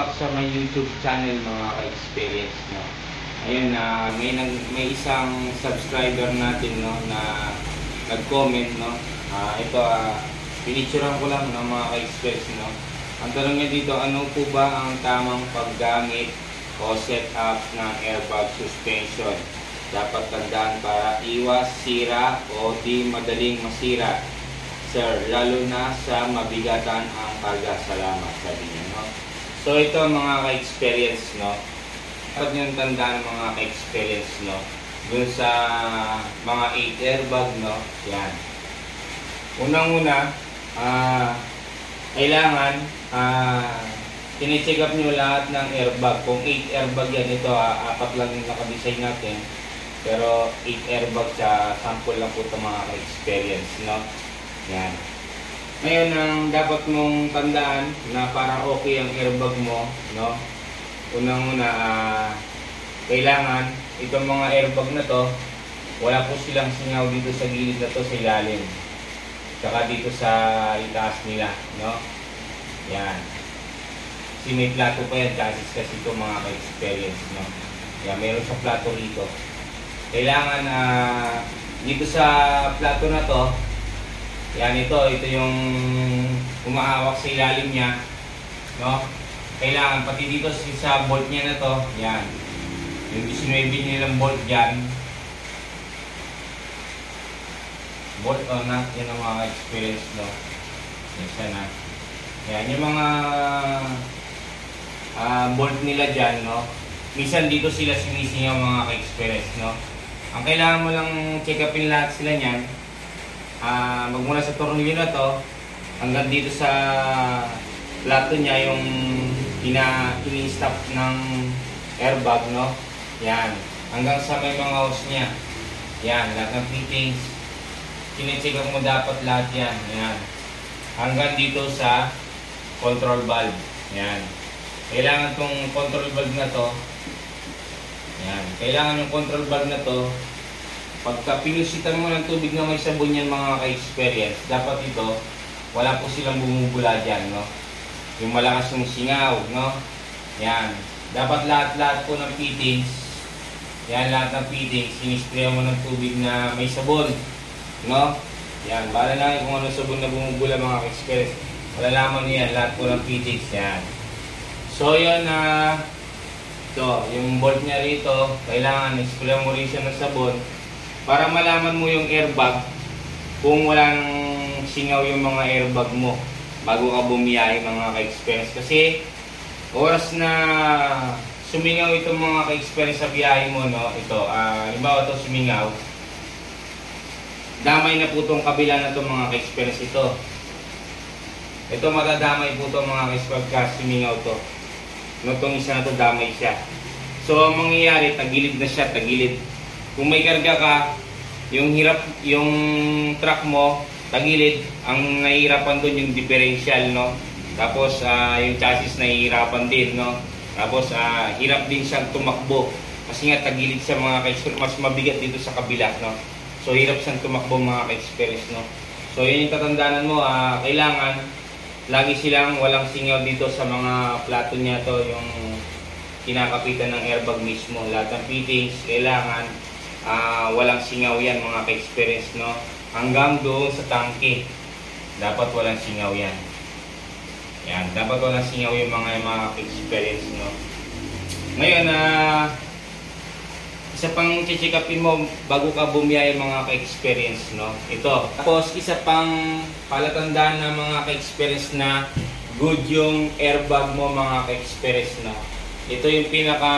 back sa my YouTube channel mga ka-experience, no. Ayun na may isang subscriber natin, no, na nag-comment, no. Ito pinicturean ko lang ng mga ka-experience, no. Ang tanong niya dito, ano po ba ang tamang paggamit o setup ng airbag suspension? Dapat tandaan para iwas sira o di madaling masira, sir, lalo na sa mabigatan ang karga. Salamat, sabi niya, no. So ito mga ka-experience, no, dapat nyo tandaan mga ka-experience, no, dun sa mga 8 airbag, no, yan. Unang-una, kailangan tine-check up nyo lahat ng airbag. Kung 8 airbag yan, ito 4 lang yung nakadesign natin, pero 8 airbag sa sample lang po ito mga ka-experience, no. Yan. Ngayon, ang dapat mong tandaan na para okay ang airbag mo, no, unang-una, kailangan itong mga airbag na to, wala po silang singaw dito sa gilid na to sa ilalim, saka dito sa itaas nila, no. Yan. Kasi may plato pa yan, kasi ito mga ka-experience, no. Yan, meron sa plato rito. Kailangan dito sa plato na to, yan, ito yung umaawak sa ilalim niya, no. Kailangan pati dito sa bolt niya na to, yan, yung 19 nilang bolt dyan, bolt on na, yan ang mga experience, no. Yan sana. Yan, yung mga bolt nila dyan, no. Minsan dito sila sumising yung mga ka-experience, no. Ang kailangan mo lang check upin lahat sila niyan, magmula sa tornilyo na to hanggang dito sa plato niya, yung ini-stop ng airbag, no. Yan, hanggang sa may mga hose niya, yan, lahat ng fittings kine-check up mo dapat lahat yan, yan, hanggang dito sa control valve. Yan, kailangan tong control valve na to, yan, kailangan yung control valve na to. Pagka pinusitan mo ng tubig na may sabon yan mga ka-experience, dapat ito, wala po silang bumubula dyan, no. Yung malakas yung singaw, no. Yan. Dapat lahat-lahat po ng fittings, yan, lahat ng fittings, sinisprayan mo ng tubig na may sabon, no. Yan. Bala na kung ano sabon na bumubula mga ka-experience. Malalaman nyo yan, lahat po ng fittings, yan. So yun, ito, yung bolt niya rito, kailangan isprayan mo rin siya ng sabon para malaman mo yung airbag kung walang singaw yung mga airbag mo bago ka bumiyahe mga ka-experience. Kasi oras na sumingaw itong mga ka-experience sa biyahe mo, no, ito, halimbawa ito sumingaw, damay na po itong kabila na itong mga ka-experience ito. Ito matadamay po itong mga ka-experience kasi sumingaw ito. No, itong isa na ito damay siya. So ang mangyayari, tagilid na siya, tagilid. Kung may karga ka, yung truck mo, tagilid, ang nahihirapan doon yung differential, no. Tapos yung chassis nahihirapan din, no. Tapos hirap din siyang tumakbo kasi nga tagilid sa mga ka-experience, mas mabigat dito sa kabila, no. So hirap siyang tumakbo mga ka-experience, no. So yun yung tatandaanan mo, kailangan lagi silang walang singaw dito sa mga plato niya to, yung kinakapitan ng airbag mismo. Lahat ng fittings kailangan walang singaw yan mga ka-experience, no. Hanggang doon sa tangke dapat walang singaw yan. Yan, dapat walang singaw yung mga ka-experience, no. Ngayon, isa pang check upin mo bago ka bumiyahe mga ka-experience, no, ito. Tapos isa pang palatandaan ng mga ka-experience na good yung airbag mo mga ka-experience, no. Ito yung pinaka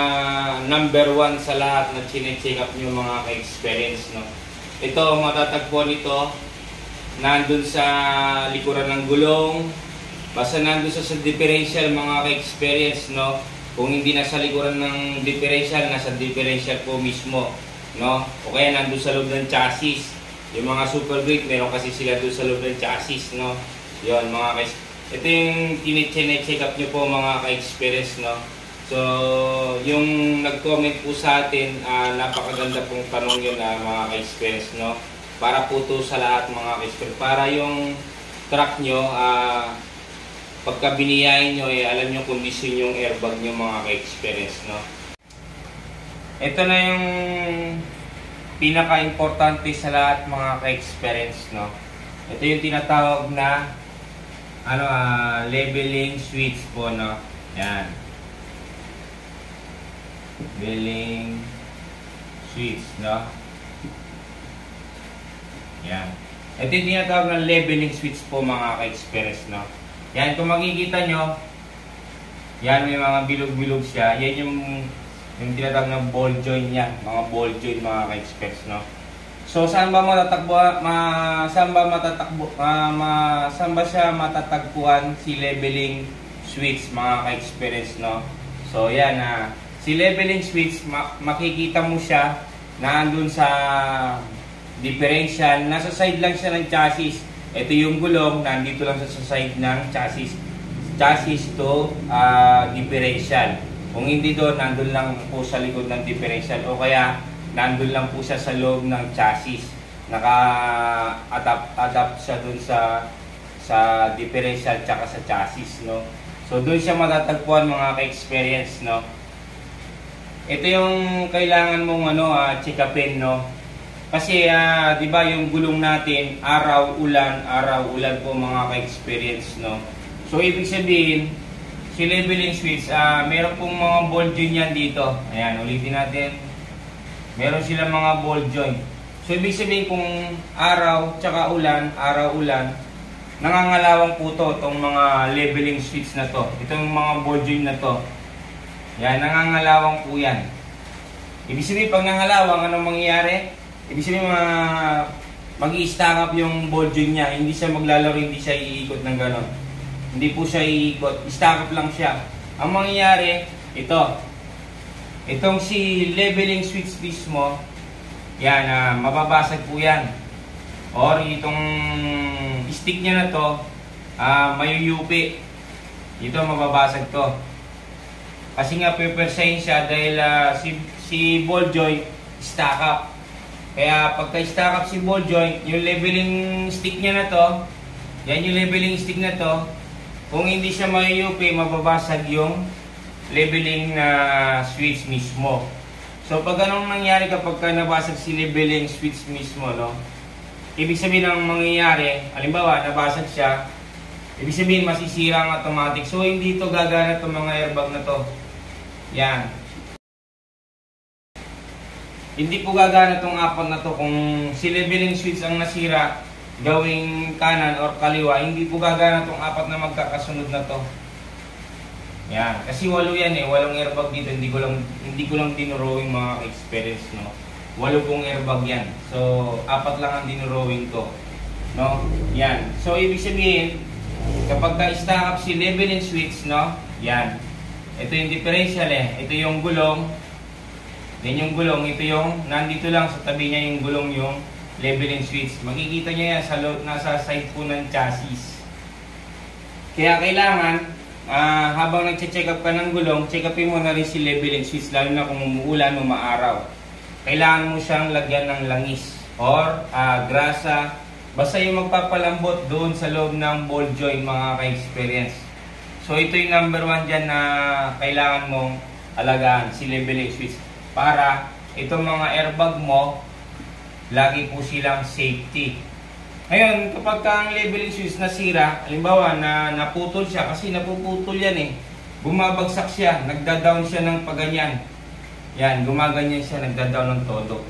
number 1 sa lahat na chine-check up nyo mga ka-experience, no. Ito, matatagpuan ito nandun sa likuran ng gulong, basta nandun sa differential mga ka-experience, no. Kung hindi nasa likuran ng differential, nasa differential po mismo, no. O kaya nandun sa loob ng chassis. Yung mga super brake, meron kasi sila doon sa loob ng chassis, no. Yun mga ka-experience. Ito yung chine-check up nyo po mga ka-experience, no. So, yung nag-comment po sa atin, napakaganda pong tanong yun mga ka-experience, no. Para po to sa lahat mga ka-experience. Para yung truck nyo, pagka biniyahin nyo, alam nyo kondisyon yung airbag nyo mga ka-experience, no? Ito na yung pinaka-importante sa lahat mga ka-experience, no? Ito yung tinatawag na leveling switch po, no? Yan. Leveling switch, no? Yan. Ito yung tinatawag na leveling switch po mga ka-experience, no? Yan, kung makikita nyo, yan, may mga bilog-bilog siya. Yan yung tinatawag na ball joint niya, mga ball joint mga ka-experience, no? So, saan ba siya matatagpuan si leveling switch mga ka-experience, no? So, yan, si leveling switch, makikita mo siya na andun sa differential, nasa side lang siya ng chassis. Ito yung gulong, nandito lang sa side ng chassis. Chassis to differential. Kung hindi doon, nandun lang po sa likod ng differential o kaya nandun lang po siya sa loob ng chassis. Naka-adapt siya doon sa differential tsaka sa chassis, no? So doon siya matatagpuan mga ka-experience, no? Ito yung kailangan mong check upin, no? Kasi di ba yung gulong natin araw-ulan po mga ka-experience, no? So ibig sabihin si leveling switch, meron pong mga ball joint yan dito. Ayan, ulitin natin. Meron silang mga ball joint. So ibig sabihin kung araw tsaka ulan, nangangalawang po to itong mga leveling switch na to. Itong mga ball joint na to. Yan, nangangalawang po yan. Ibig sabihin pag nangalawang, anong mangyayari? Ibig sabihin mag-i-stack up yung ball joint niya. Hindi siya maglalaro, hindi siya iikot ng ganon. Hindi po siya iikot. I-stack up lang siya. Ang mangyayari, itong si leveling switch mismo, yan, mababasag po yan. Or itong stick niya na to, mayuyupi. Ito, mababasag to. Kasi nga, pepersahin siya dahil si ball joint, stack up. Kaya pagka-stack up si ball joint, yung leveling stick niya na to, yan yung leveling stick na to, kung hindi siya mayuyupi, mababasag yung leveling na switch mismo. So pag anong nangyari kapag nabasag si leveling switch mismo, no? Ibig sabihin ang mangyayari, halimbawa nabasag siya, ibig sabihin masisira ang automatic. So hindi ito gagana itong mga airbag na to. Yan. Hindi po gagana itong apat na to. Kung si leveling switch ang nasira, gawing kanan or kaliwa, hindi po gagana itong apat na magkakasunod na to. Yan, kasi 8 yan 8 airbag dito, hindi ko lang dinurowing mga experience, no. 8 pong airbag yan. So 4 lang ang dinurowing ko, no. Yan. So ibig sabihin, kapag ka-stack up si leveling switch, no, yan. Ito yung differential ito yung gulong. Then yung gulong, ito yung nandito lang sa tabi niya yung gulong yung leveling switch. Makikita nyo yan nasa side po ng chassis. Kaya kailangan, habang nag-check up ka ng gulong, check upin mo na rin si leveling switch, lalo na kung umuulan o maaraw. Kailangan mo siyang lagyan ng langis or grasa. Basta yung magpapalambot doon sa loob ng ball joint mga ka-experience. So ito yung number 1 dyan na kailangan mong alagaan, si leveling switch. Para itong mga airbag mo, lagi po silang safety. Ngayon, kapag ang leveling switch nasira, halimbawa na naputol siya, kasi napuputol yan bumabagsak siya, nagda-down siya ng paganyan. Yan, gumaganyan siya, nagda-down ng todo.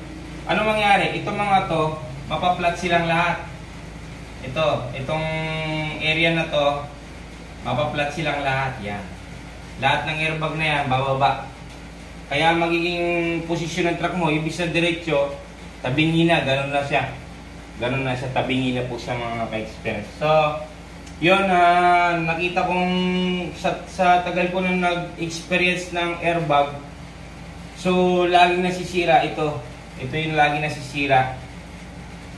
Ano mangyari? Itong mga to, mapaplat silang lahat. Itong area na to, mapaplat silang lahat. Yan. Lahat ng airbag na yan, bababa. Kaya magiging posisyon ng truck mo, ibig sa diretsyo, tabingi na, ganun na siya. Ganun na siya, tabingi na po sa mga ka-experience. So, yun, nakita kong sa tagal ko na nag-experience ng airbag, so, laging nasisira ito. Ito yung laging nasisira.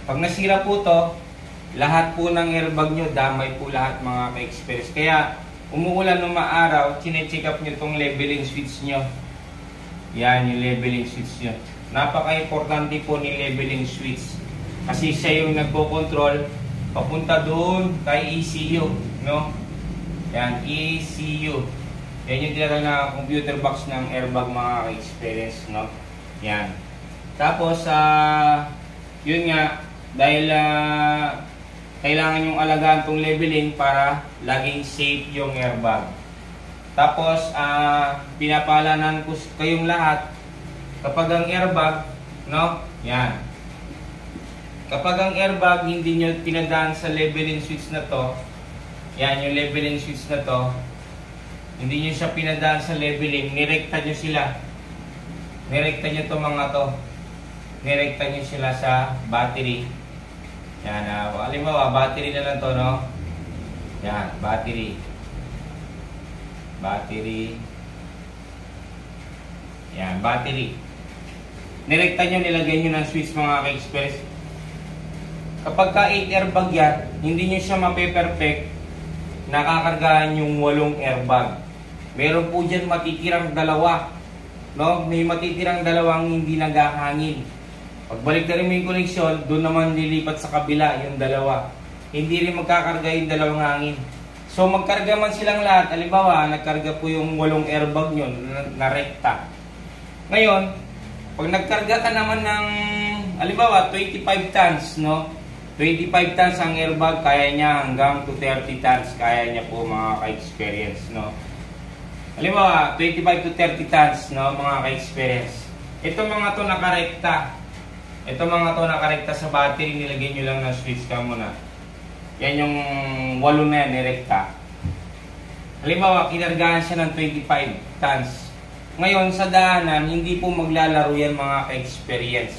Pag nasira po to, lahat po ng airbag nyo, damay po lahat mga ka-experience. Kaya, umuulan ng maaraw, chine-check up nyo itong leveling switch nyo. Yan, yung leveling switch nyo. Napaka-importante po ni leveling switch. Kasi siya yung nagpo-control papunta doon kay ECU, no? Yan, ECU. Yan yung tinatawag na computer box ng airbag mga ka-experience, no? Yan. Tapos, yun nga, dahil kailangan yung alagaan tong leveling para laging safe yung airbag. Tapos, pinapalanan ko kayong lahat, kapag ang airbag, no? Yan. Kapag ang airbag hindi nyo pinadaan sa leveling switch na to, yan yung leveling switch na to, hindi nyo siya pinadaan sa leveling, nirekta nyo sila. Nirekta nyo to mga to. Nirekta nyo sila sa battery. Yan, halimbawa, battery na lang to, no? Yan, battery. Battery. Yan, battery. Nirekta nyo, nilagay nyo ng switch mga ka-express. Kapag ka 8 airbag yan, hindi nyo siya mape-perfect, nakakargahan yung 8 airbag. Meron po dyan matitirang dalawa. No? May matitirang dalawang hindi naghahangin. Pagbalik na rin mo yung koneksyon, doon naman lilipat sa kabila yung dalawa. Hindi rin magkakarga yung dalawang hangin. So magkarga man silang lahat, halimbawa, nagkarga po yung 8 airbag nyo na rekta. Ngayon, pag nagkarga ka naman ng, halimbawa, 25 tons, no? 25 tons ang airbag, kaya niya hanggang to 30 tons, kaya niya po mga ka-experience, no? Halimbawa, 25 to 30 tons, no, mga ka-experience. Ito mga to nakarekta. Ito mga to nakarekta sa battery, nilagay nyo lang ng switch ka muna. Yan yung 8 na yan, nirekta. Halimbawa, kinargahan siya ng 25 tons. Ngayon, sa daanan, hindi po maglalaro yan mga ka-experience.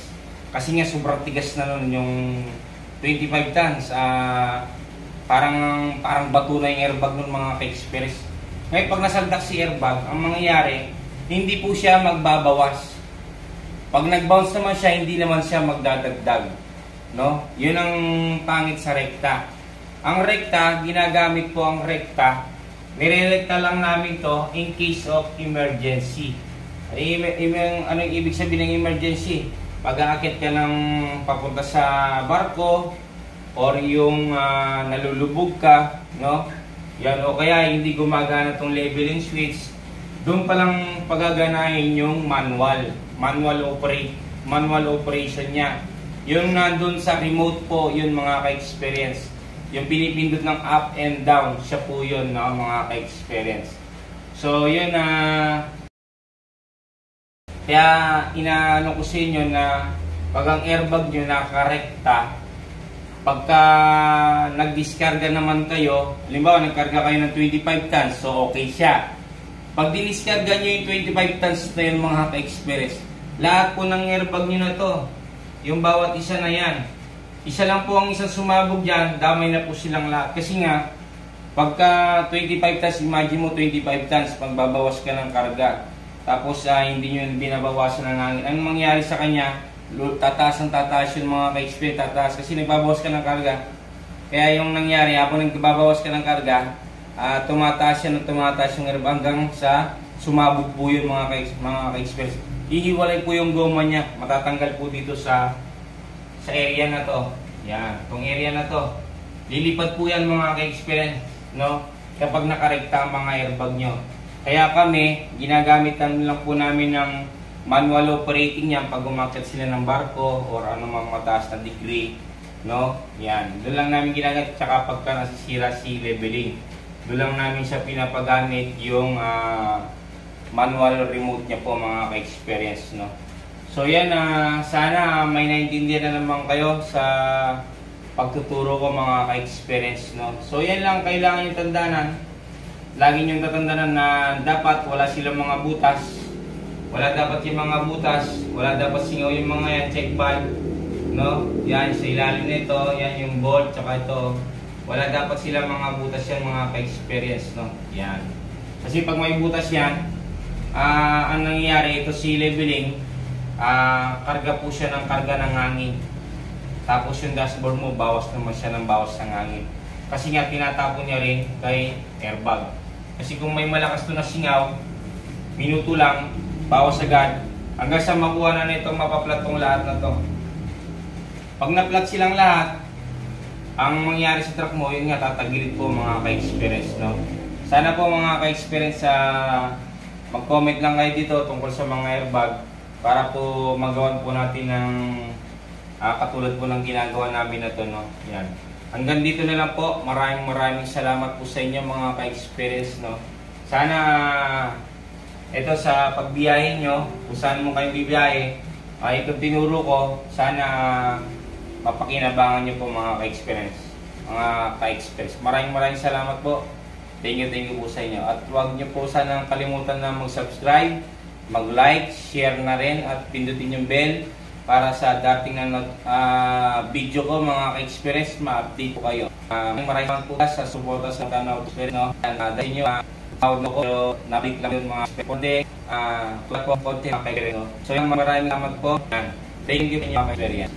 Kasi nga, sobrang tigas na nun yung 25 tons. Parang bato na yung airbag nun mga ka-experience. Ngayon, pag nasaldak si airbag, ang mangyayari, hindi po siya magbabawas. Pag nag-bounce naman siya, hindi naman siya magdadagdag. No? Yun ang pangit sa rekta. Ang rekta, ginagamit po ang rekta. Nirerekta lang namin to in case of emergency. Ano yung ibig sabihin ng emergency? Pag-aakit ka ng papunta sa barko or yung nalulubog ka, no? Yan, o kaya hindi gumagana tong leveling switch, doon pa lang pagaganahin yung manual operation niya. Yung nandun sa remote po, yun mga ka-experience. Yung pinipindot ng up and down, siya po yun, no, mga ka-experience. So, yun kaya inaano ko sa inyo na pag ang airbag nyo nakarekta, pagka nagdiskarga naman kayo, halimbawa nagkarga kayo ng 25 tons, so okay siya. Pag diniskarga nyo yung 25 tons na yun mga ka-experience, lahat po ng airbag nyo na to, yung bawat isa na yan, isa lang po ang isang sumabog dyan, damay na po silang lahat. Kasi nga, pagka 25 tons, imagine mo 25 tons, pagbabawas ka ng karga, tapos hindi nyo binabawasan ng hangin, anong mangyari sa kanya? Tataas yung mga ka-experience, tataas kasi nagbabawas ka ng karga. Kaya yung nangyari, habang nagbabawas ka ng karga, tumataas yung airbag hanggang sa sumabog po yun mga ka-experience. Hihiwalay po yung goma niya, matatanggal po dito sa area na to. Yan, itong area na to. Lilipat po yan mga ka-experience, no? Kapag nakarekta ang mga airbag nyo. Kaya kami, ginagamit lang po namin ng manual operating yan pag umakyat sila ng barko or anumang mataas na degree, no? Yan, doon lang namin ginagamit. Tsaka pagka nasisira si leveling, doon lang namin siya pinapagamit yung manual remote niya po mga ka-experience, no? So yan, sana may naintindihan na naman kayo sa pagtuturo ko mga ka-experience, no? So yan lang kailangan yung tandanan. Lagi niyong tatandanan na dapat wala silang mga butas. Wala dapat yung mga butas, wala dapat singaw yung mga yan, check valve, no? Yan, sa ilalim nito, yan yung bolt, tsaka ito. Wala dapat silang mga butas yan, mga ka-experience, no? Yan. Kasi pag may butas yan, ang nangyayari, ito si leveling, karga po siya ng karga ng hangin. Tapos yung dashboard mo, bawas naman siya ng bawas ng hangin. Kasi nga, tinatapon niya rin kay airbag. Kasi kung may malakas to na singaw, minuto lang, bawas agad, hanggang sa makuha na nito, mapaplat tong lahat na to. Pag naplat silang lahat, ang mangyari sa truck mo, yun nga, tatagilid po mga ka-experience, no? Sana po mga ka-experience sa mag-comment lang kayo dito tungkol sa mga airbag para po magawan po natin ng katulad po ng ginagawa namin na to, no? Yan. Hanggang dito na lang po. Maraming salamat po sa inyo mga ka-experience, no? Sana ito sa pagbiyahe nyo, kung saan mo kayo bibiyahe, itong tinuro ko, sana mapakinabangan nyo po mga ka-experience. Mga ka-experience. Maraming salamat po. Thank you po sa inyo. At huwag nyo po sanang kalimutan na mag-subscribe, mag-like, share na rin at pindutin yung bell para sa dating video ko mga ka-experience, ma-update po kayo. Maraming po sa suporta sa Tanaw Experience, no? Dahil nyo, ko nabit lang yung mga konti, konti mga ka-experience. So yung maraming salamat po. Thank you mga ka-experience.